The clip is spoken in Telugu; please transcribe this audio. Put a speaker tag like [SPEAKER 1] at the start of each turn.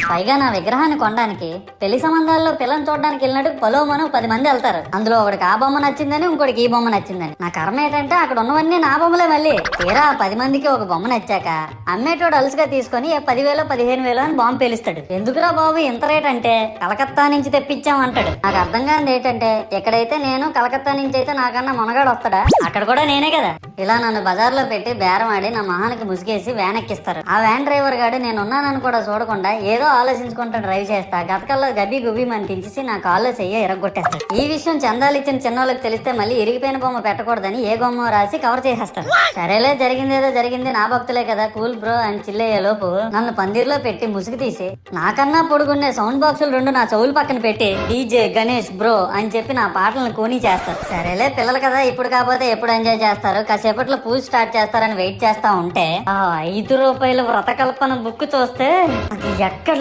[SPEAKER 1] పైగా నా విగ్రహాన్ని కొనడానికి పెళ్లి సంబంధాల్లో పిల్లని చూడడానికి వెళ్ళినట్టు పలోమను 10 మంది వెళ్తారు. అందులో ఒకడికి ఆ బొమ్మ నచ్చిందని, ఇంకోటికి ఈ బొమ్మ నచ్చిందని. నా కర్మ ఏంటంటే అక్కడ ఉన్నవన్నీ నా బొమ్మలే. మళ్ళీ తీరా 10 మందికి ఒక బొమ్మ నచ్చాక అమ్మేటోడు అలుసుగా తీసుకొని 10,000 15,000 అని బాంబు పేలుస్తాడు. ఎందుకురా బాబు ఇంత రేట్ అంటే కలకత్తా నుంచి తెప్పించామంటాడు. నాకు అర్థం కానిది ఏంటంటే ఎక్కడైతే నేను కలకత్తా నుంచి అయితే నాకన్నా మొనగాడు వస్తాడా, అక్కడ కూడా నేనే కదా. ఇలా నన్ను బజార్లో పెట్టి బేరం ఆడి నా మొహానికి ముసుగేసి వ్యాన్ ఎక్కిస్తారు. ఆ వ్యాన్ డ్రైవర్ గాడు నేను ఉన్నానని కూడా చూడకుండా ఏదో ఆలోచించుకుంటా డ్రైవ్ చేస్తా గతకల్లో గబ్బి గుబ్బి అని తించేసి నా కాల్లో చెయ్యి ఇరగొట్టేస్తాడు. ఈ విషయం చందాలు ఇచ్చిన చిన్నోళ్ళకి తెలిస్తే మళ్ళీ ఇరిగిపోయిన బొమ్మ పెట్టకూడదని ఏ బొమ్మ రాసి కవర్ చేసేస్తాడు. సరేలే జరిగిందేదో జరిగింది, నా భక్తులే కదా కూల్ బ్రో అని చిల్లయ్యే లోపు నన్ను పందిర్లో పెట్టి ముసుగు తీసి నాకన్నా పొడుగున్నే సౌండ్ బాక్సులు 2 నా చెవులు పక్కన పెట్టి డీజే గణేష్ బ్రో అని చెప్పి నా పాటలను కూనీ చేస్తారు. సరేలే పిల్లలు కదా ఇప్పుడు కాకపోతే ఎప్పుడు ఎంజాయ్ చేస్తారు, కాసేపట్లో పూజ స్టార్ట్ చేస్తారని వెయిట్ చేస్తా ఉంటే ఆ 5 రూపాయల వ్రతకల్పన బుక్ చూస్తే అది ఎక్కడ